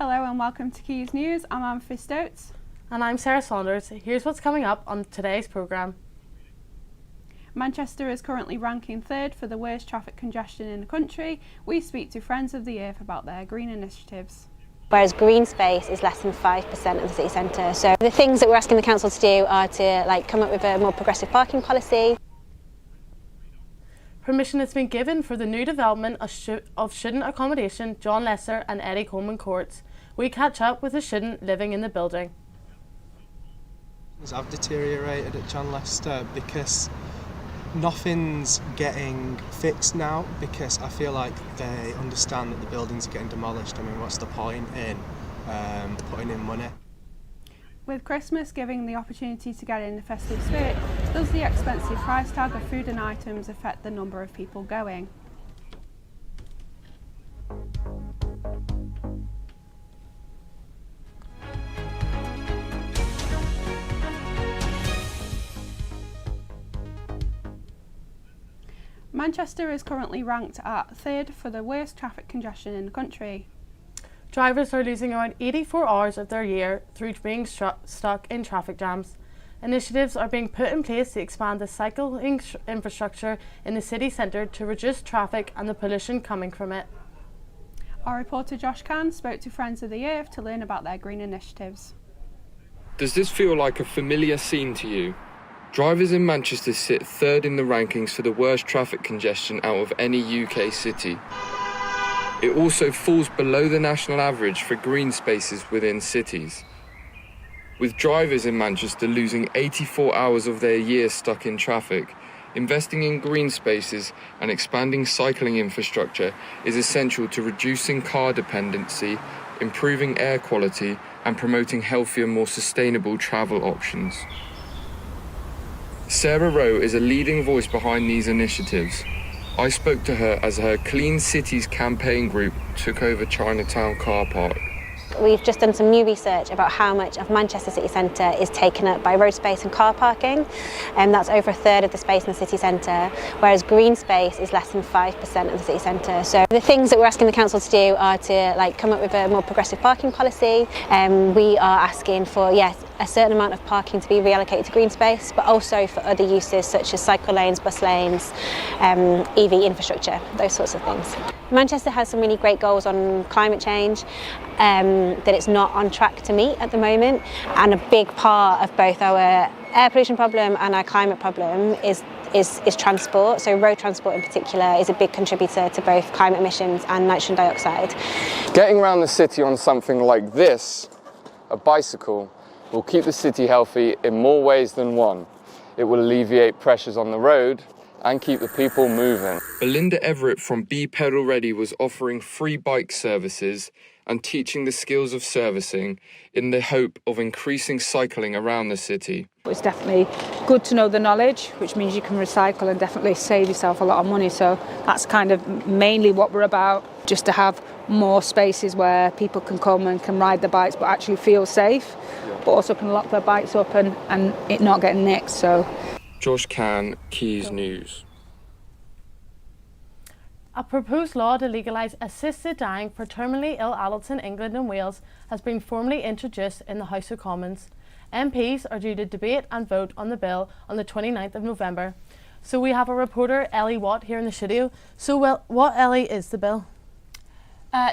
Hello and welcome to Quays News. I'm Amphi Stokes. And I'm Sarah Saunders. Here's what's coming up on today's programme. Manchester is currently ranking third for the worst traffic congestion in the country. We speak to Friends of the Earth about their green initiatives. Whereas green space is less than 5% of the city centre. So the things that we're asking the council to do are to come up with a more progressive parking policy. Permission has been given for the new development of student accommodation, John Lesser and Eddie Coleman Courts. We catch up with a student living in the building. I've deteriorated at John Lester because nothing's getting fixed now, because I feel like they understand that the buildings are getting demolished. I mean, what's the point in putting in money? With Christmas giving the opportunity to get in the festive spirit, does the expensive price tag of food and items affect the number of people going? Manchester is currently ranked at third for the worst traffic congestion in the country. Drivers are losing around 84 hours of their year through being stuck in traffic jams. Initiatives are being put in place to expand the cycling infrastructure in the city centre to reduce traffic and the pollution coming from it. Our reporter Josh Kahn spoke to Friends of the Earth to learn about their green initiatives. Does this feel like a familiar scene to you? Drivers in Manchester sit third in the rankings for the worst traffic congestion out of any UK city. It also falls below the national average for green spaces within cities. With drivers in Manchester losing 84 hours of their year stuck in traffic, investing in green spaces and expanding cycling infrastructure is essential to reducing car dependency, improving air quality, and promoting healthier, more sustainable travel options. Sarah Rowe is a leading voice behind these initiatives. I spoke to her as her Clean Cities campaign group took over Chinatown car park. We've just done some new research about how much of Manchester city centre is taken up by road space and car parking, and that's over a third of the space in the city centre, whereas green space is less than 5% of the city centre. So the things that we're asking the council to do are to come up with a more progressive parking policy. We are asking for, yes, a certain amount of parking to be reallocated to green space, but also for other uses such as cycle lanes, bus lanes, EV infrastructure, those sorts of things. Manchester has some really great goals on climate change that it's not on track to meet at the moment, and a big part of both our air pollution problem and our climate problem is transport. So road transport in particular is a big contributor to both climate emissions and nitrogen dioxide. Getting around the city on something like this, a bicycle, will keep the city healthy in more ways than one. It will alleviate pressures on the road and keep the people moving. Belinda Everett from Be Pedal Ready was offering free bike services and teaching the skills of servicing in the hope of increasing cycling around the city. It's definitely good to know the knowledge, which means you can recycle and definitely save yourself a lot of money. So that's kind of mainly what we're about, just to have more spaces where people can come and can ride their bikes but actually feel safe, but also can lock their bikes up and it not getting nicked. So. Josh Kahn, Quays News. A proposed law to legalise assisted dying for terminally ill adults in England and Wales has been formally introduced in the House of Commons. MPs are due to debate and vote on the bill on the 29th of November. So we have a reporter, Ellie Watt, here in the studio. So, what, Ellie, is the bill?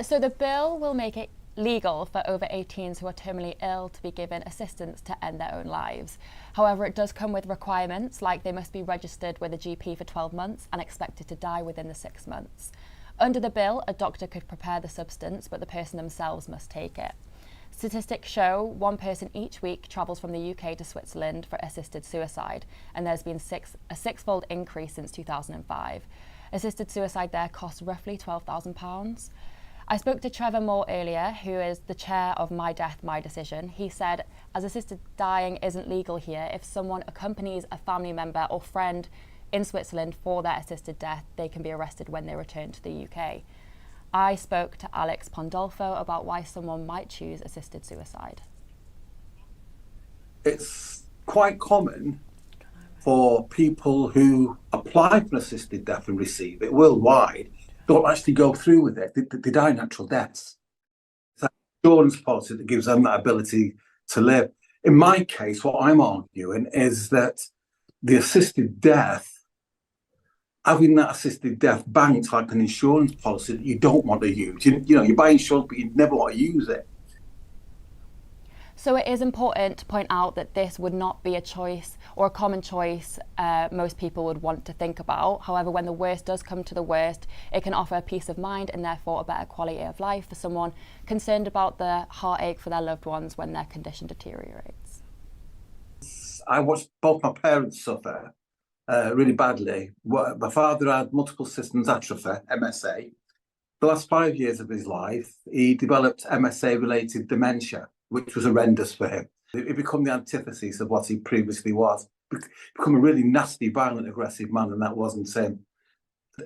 So the bill will make it legal for over 18s who are terminally ill to be given assistance to end their own lives. However, it does come with requirements, like they must be registered with a GP for 12 months and expected to die within the 6 months. Under the bill, a doctor could prepare the substance, but the person themselves must take it. Statistics show one person each week travels from the UK to Switzerland for assisted suicide, and there's been a six-fold increase since 2005. Assisted suicide there costs roughly £12,000. I spoke to Trevor Moore earlier, who is the chair of My Death, My Decision. He said, as assisted dying isn't legal here, if someone accompanies a family member or friend in Switzerland for their assisted death, they can be arrested when they return to the UK. I spoke to Alex Pondolfo about why someone might choose assisted suicide. It's quite common for people who apply for assisted death and receive it worldwide don't actually go through with it. They die natural deaths. So insurance policy that gives them that ability to live. In my case, what I'm arguing is that the assisted death, having that assisted death banked like an insurance policy that you don't want to use. You know, you buy insurance, but you never want to use it. So it is important to point out that this would not be a choice or a common choice most people would want to think about. However, when the worst does come to the worst, it can offer a peace of mind and therefore a better quality of life for someone concerned about the heartache for their loved ones when their condition deteriorates. I watched both my parents suffer really badly. My father had multiple system atrophy, MSA. The last 5 years of his life, he developed MSA-related dementia, which was horrendous for him. He became the antithesis of what he previously was. Become a really nasty, violent, aggressive man, and that wasn't him.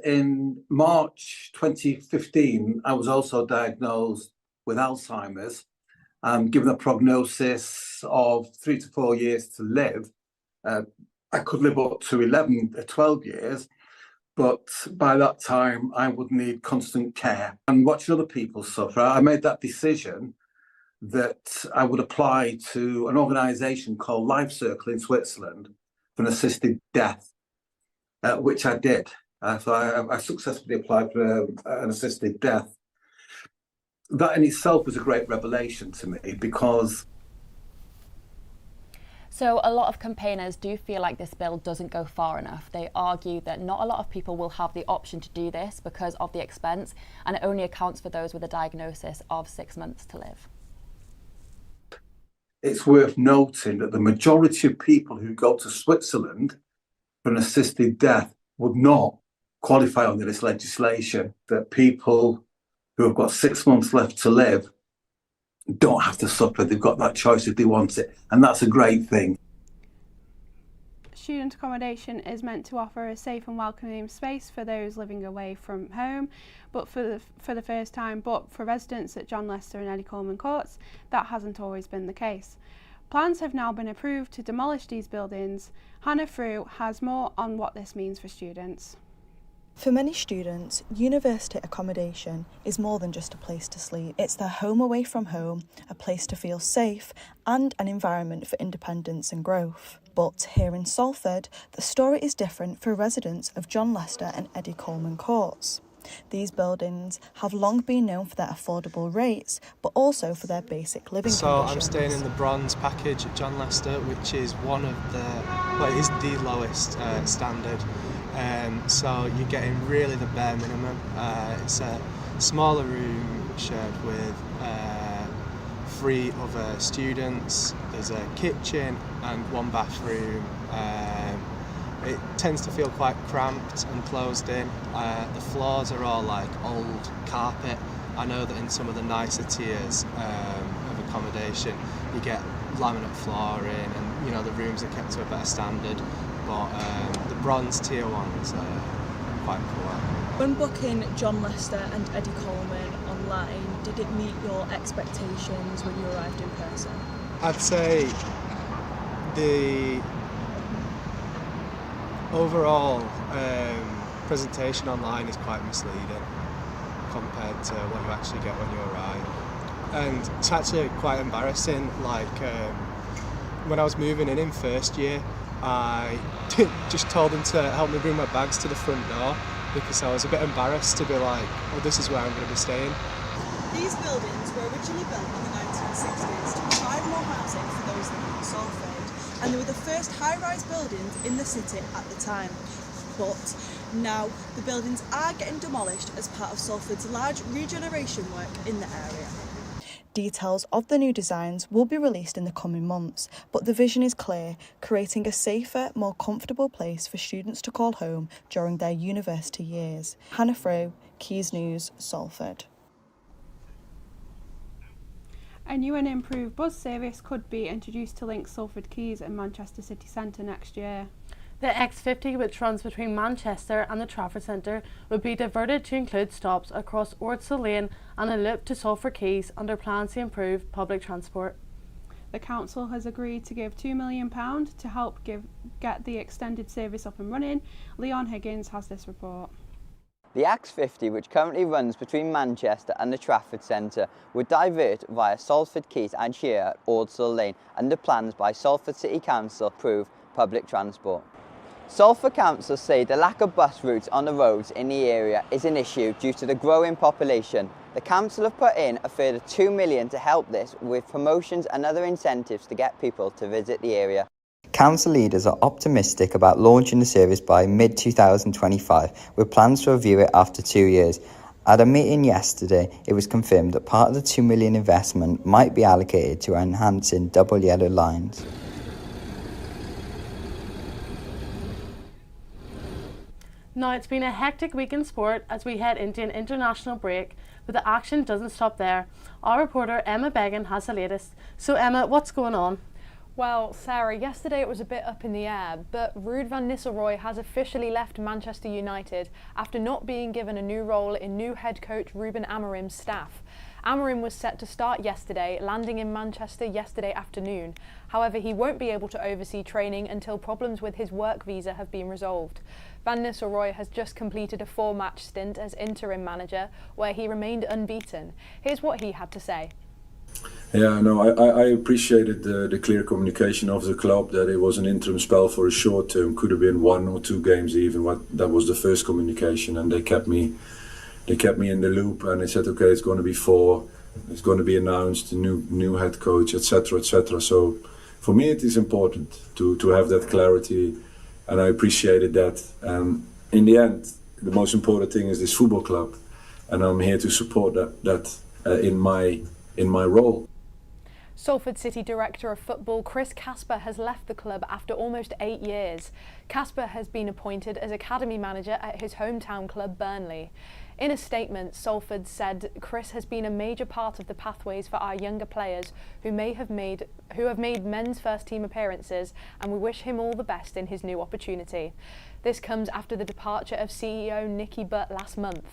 In March 2015, I was also diagnosed with Alzheimer's, given a prognosis of 3 to 4 years to live. I could live up to 12 years, but by that time I would need constant care. And watching other people suffer, I made that decision that I would apply to an organisation called Life Circle in Switzerland for an assisted death, which I did. So I successfully applied for an assisted death. That in itself was a great revelation to me, because so a lot of campaigners do feel like this bill doesn't go far enough. They argue that not a lot of people will have the option to do this because of the expense, and it only accounts for those with a diagnosis of 6 months to live. It's worth noting that the majority of people who go to Switzerland for an assisted death would not qualify under this legislation, that people who have got 6 months left to live don't have to suffer. They've got that choice if they want it, and that's a great thing. Student accommodation is meant to offer a safe and welcoming space for those living away from home, but for the first time, but for residents at John Lester and Eddie Coleman Courts, that hasn't always been the case. Plans have now been approved to demolish these buildings. Hannah Frew has more on what this means for students. For many students, university accommodation is more than just a place to sleep. It's their home away from home, a place to feel safe, and an environment for independence and growth. But here in Salford, the story is different for residents of John Lester and Eddie Coleman Courts. These buildings have long been known for their affordable rates, but also for their basic living conditions. I'm staying in the bronze package at John Lester, which is one of it is the lowest standard. So you're getting really the bare minimum. It's a smaller room shared with 3 other students. There's a kitchen and 1 bathroom. It tends to feel quite cramped and closed in. The floors are all like old carpet. I know that in some of the nicer tiers of accommodation, you get laminate flooring, and you know the rooms are kept to a better standard. But the bronze tier ones are quite poor. When booking John Lester and Eddie Coleman online, did it meet your expectations when you arrived in person? I'd say the overall presentation online is quite misleading compared to what you actually get when you arrive. And it's actually quite embarrassing, like when I was moving in first year, I just told them to help me bring my bags to the front door because I was a bit embarrassed to be like, oh, this is where I'm going to be staying. These buildings were originally built in the 1960s to provide more housing for those living in Salford, and they were the first high-rise buildings in the city at the time. But now the buildings are getting demolished as part of Salford's large regeneration work in the area. Details of the new designs will be released in the coming months, but the vision is clear, creating a safer, more comfortable place for students to call home during their university years. Hannah Frew, Quays News, Salford. A new and improved bus service could be introduced to link Salford Quays and Manchester City Centre next year. The X50, which runs between Manchester and the Trafford Centre, would be diverted to include stops across Ordsall Lane and a loop to Salford Quays under plans to improve public transport. The council has agreed to give £2 million to help get the extended service up and running. Leon Higgins has this report. The X50, which currently runs between Manchester and the Trafford Centre, would divert via Salford Quays and Shear at Ordsall Lane under plans by Salford City Council to improve public transport. Salford Council say the lack of bus routes on the roads in the area is an issue due to the growing population. The council have put in a further £2 million to help this with promotions and other incentives to get people to visit the area. Council leaders are optimistic about launching the service by mid-2025, with plans to review it after 2 years. At a meeting yesterday, it was confirmed that part of the £2 million investment might be allocated to enhancing double yellow lines. Now, it's been a hectic week in sport as we head into an international break, but the action doesn't stop there. Our reporter Emma Began has the latest. So Emma, what's going on? Well, Sarah, yesterday it was a bit up in the air, but Ruud van Nistelrooy has officially left Manchester United after not being given a new role in new head coach Ruben Amorim's staff. Amorim was set to start yesterday, landing in Manchester yesterday afternoon. However, he won't be able to oversee training until problems with his work visa have been resolved. Van Nistelrooy has just completed a 4-match stint as interim manager, where he remained unbeaten. Here's what he had to say. Yeah, no, I appreciated the clear communication of the club that it was an interim spell for a short term, could have been 1 or 2 games even. That was the first communication, and they kept me in the loop, and they said, okay, it's going to be 4, it's going to be announced, a new head coach, etc., etc. So for me, it is important to have that clarity, and I appreciated that. And in the end, the most important thing is this football club, and I'm here to support that in my role. Salford City Director of Football Chris Casper has left the club after almost 8 years. Casper has been appointed as academy manager at his hometown club Burnley. In a statement, Salford said Chris has been a major part of the pathways for our younger players who have made men's first team appearances, and we wish him all the best in his new opportunity. This comes after the departure of CEO Nicky Butt last month.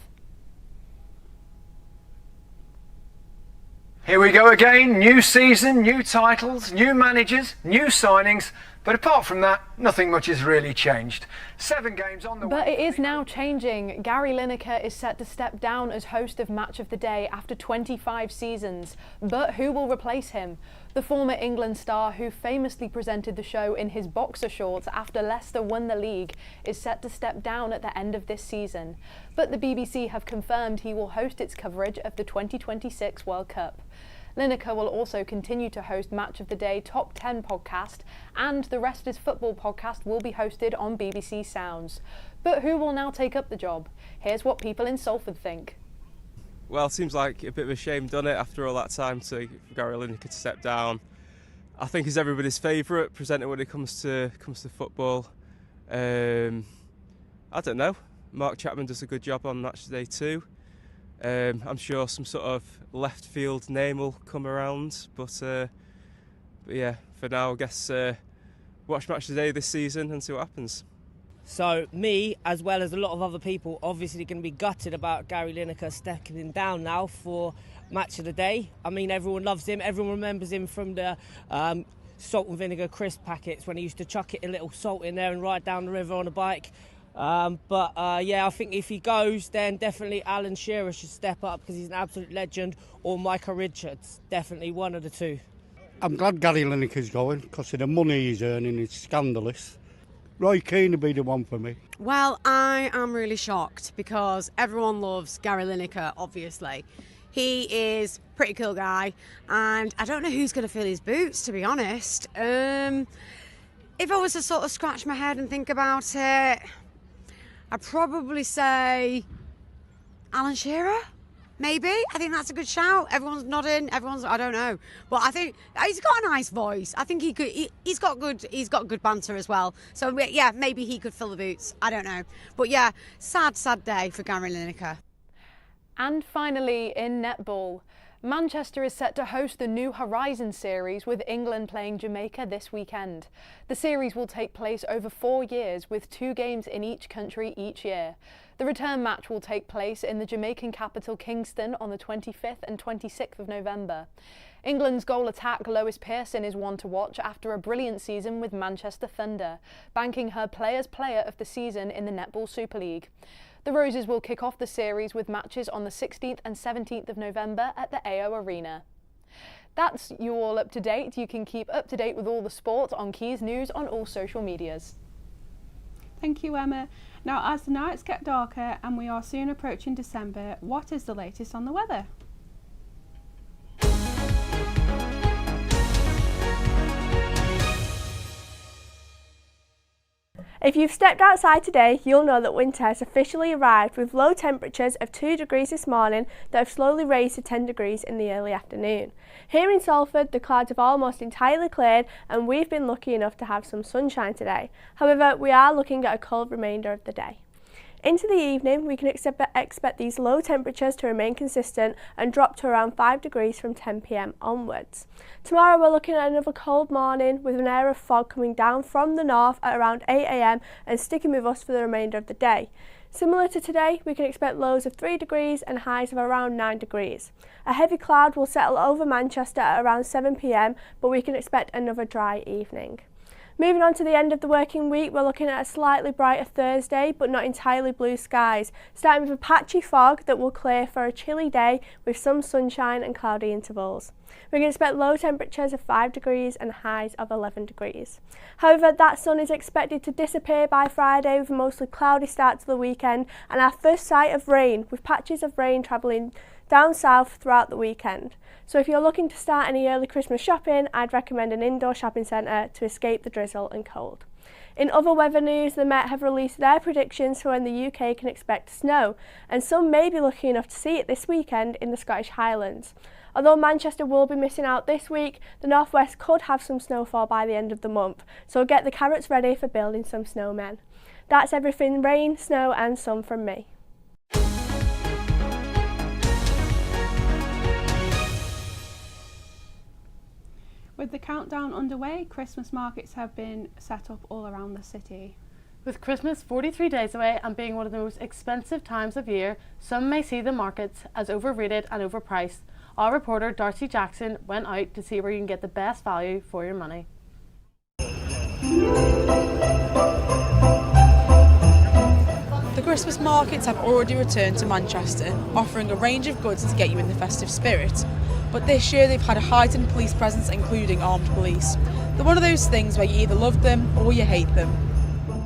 Here we go again, new season, new titles, new managers, new signings, but apart from that, nothing much has really changed. 7 games on the way. But it is now changing. Gary Lineker is set to step down as host of Match of the Day after 25 seasons. But who will replace him? The former England star, who famously presented the show in his boxer shorts after Leicester won the league, is set to step down at the end of this season. But the BBC have confirmed he will host its coverage of the 2026 World Cup. Lineker will also continue to host Match of the Day Top 10 podcast, and the Rest is Football podcast will be hosted on BBC Sounds. But who will now take up the job? Here's what people in Salford think. Well, it seems like a bit of a shame done it after all that time to Gary Lineker to step down. I think he's everybody's favourite presenter when it comes to football. I don't know. Mark Chapman does a good job on Match of the Day too. I'm sure some sort of left field name will come around, but yeah, for now I guess watch Match of the Day this season and see what happens. So me, as well as a lot of other people, obviously going to be gutted about Gary Lineker stepping down now for Match of the Day. I mean, everyone loves him, everyone remembers him from the salt and vinegar crisp packets when he used to chuck it a little salt in there and ride down the river on a bike. Yeah, I think if he goes, then definitely Alan Shearer should step up because he's an absolute legend, or Micah Richards, definitely one of the two. I'm glad Gary Lineker's going because of the money he's earning is scandalous. Roy Keane would be the one for me. Well, I am really shocked because everyone loves Gary Lineker, obviously. He is a pretty cool guy, and I don't know who's going to fill his boots, to be honest. If I was to sort of scratch my head and think about it, I'd probably say Alan Shearer, maybe. I think that's a good shout. Everyone's nodding. I don't know. But I think he's got a nice voice. I think he's got good banter as well. So yeah, maybe he could fill the boots. I don't know. But yeah, sad day for Gary Lineker. And finally, in netball, Manchester is set to host the New Horizons series with England playing Jamaica this weekend. The series will take place over 4 years with 2 games in each country each year. The return match will take place in the Jamaican capital Kingston on the 25th and 26th of November. England's goal attack Lois Pearson is one to watch after a brilliant season with Manchester Thunder, banking her Players' Player of the Season in the Netball Super League. The Roses will kick off the series with matches on the 16th and 17th of November at the AO Arena. That's you all up to date. You can keep up to date with all the sport on Quays News on all social medias. Thank you, Emma. Now, as the nights get darker and we are soon approaching December, what is the latest on the weather? If you've stepped outside today, you'll know that winter has officially arrived, with low temperatures of 2 degrees this morning that have slowly raised to 10 degrees in the early afternoon. Here in Salford, the clouds have almost entirely cleared and we've been lucky enough to have some sunshine today. However, we are looking at a cold remainder of the day. Into the evening, we can expect these low temperatures to remain consistent and drop to around 5 degrees from 10 p.m. onwards. Tomorrow we're looking at another cold morning with an air of fog coming down from the north at around 8 a.m. and sticking with us for the remainder of the day. Similar to today, we can expect lows of 3 degrees and highs of around 9 degrees. A heavy cloud will settle over Manchester at around 7 p.m, but we can expect another dry evening. Moving on to the end of the working week, we're looking at a slightly brighter Thursday, but not entirely blue skies, starting with a patchy fog that will clear for a chilly day with some sunshine and cloudy intervals. We can expect low temperatures of 5 degrees and highs of 11 degrees. However, that sun is expected to disappear by Friday with a mostly cloudy start to the weekend and our first sight of rain, with patches of rain travelling down south throughout the weekend. So if you're looking to start any early Christmas shopping, I'd recommend an indoor shopping centre to escape the drizzle and cold. In other weather news, the Met have released their predictions for when the UK can expect snow, and some may be lucky enough to see it this weekend in the Scottish Highlands. Although Manchester will be missing out this week, the northwest could have some snowfall by the end of the month, so get the carrots ready for building some snowmen. That's everything rain, snow and sun from me. With the countdown underway, Christmas markets have been set up all around the city. With Christmas 43 days away and being one of the most expensive times of year, some may see the markets as overrated and overpriced. Our reporter Darcy Jackson went out to see where you can get the best value for your money. The Christmas markets have already returned to Manchester, offering a range of goods to get you in the festive spirit. But this year they've had a heightened police presence, including armed police. They're one of those things where you either love them or you hate them.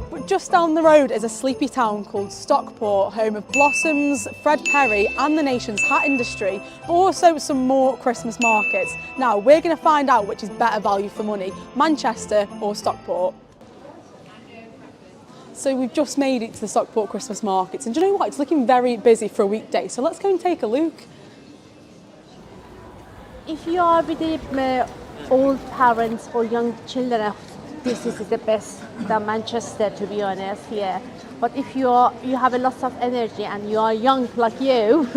But just down the road is a sleepy town called Stockport, home of Blossoms, Fred Perry and the nation's hat industry, but also some more Christmas markets. Now we're going to find out which is better value for money, Manchester or Stockport. So we've just made it to the Stockport Christmas markets, and do you know what, it's looking very busy for a weekday, so let's go and take a look. If you are with the old parents or young children, this is the best than Manchester, to be honest, yeah. But if you have a lot of energy and you are young like you,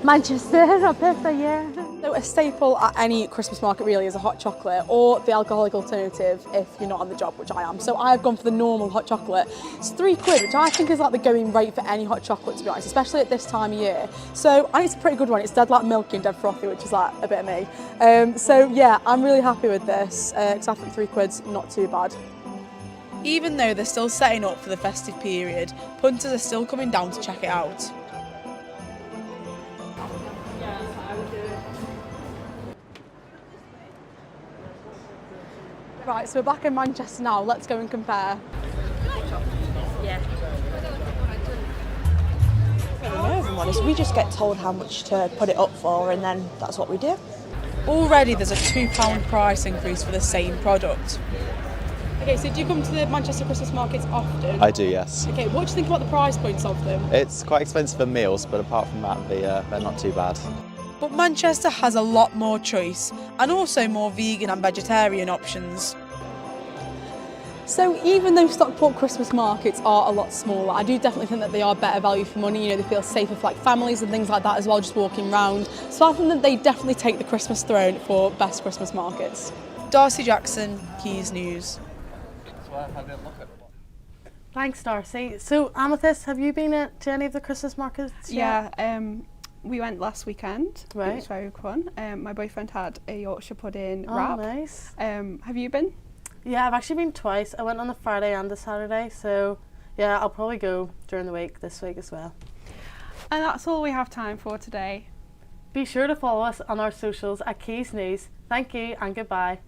Manchester are better, yeah. So a staple at any Christmas market really is a hot chocolate, or the alcoholic alternative if you're not on the job, which I am. So I've gone for the normal hot chocolate. It's £3, which I think is like the going rate for any hot chocolate, to be honest, especially at this time of year. So I think it's a pretty good one. It's dead like milky and dead frothy, which is like a bit of me. So yeah, I'm really happy with this because I think £3's not too bad. Even though they're still setting up for the festive period, punters are still coming down to check it out. Right, so we're back in Manchester now, let's go and compare. Yeah. If I'm honest, we just get told how much to put it up for and then that's what we do. Already there's a £2 price increase for the same product. Okay, so do you come to the Manchester Christmas markets often? I do, yes. Okay, what do you think about the price points of them? It's quite expensive for meals, but apart from that, they're not too bad. But Manchester has a lot more choice and also more vegan and vegetarian options. So even though Stockport Christmas markets are a lot smaller, I do definitely think that they are better value for money. You know, they feel safer for like families and things like that as well, just walking around. So I think that they definitely take the Christmas throne for best Christmas markets. Darcy Jackson, Quays News. Thanks, Darcy. So, Amethyst, have you been to any of the Christmas markets yet? Yeah, we went last weekend. Right. It was very fun. My boyfriend had a Yorkshire pudding wrap. Oh, nice. Have you been? Yeah, I've actually been twice. I went on the Friday and the Saturday, so Yeah, I'll probably go during the week this week as well. And that's all we have time for today. Be sure to follow us on our socials at Quays News. Thank you and goodbye.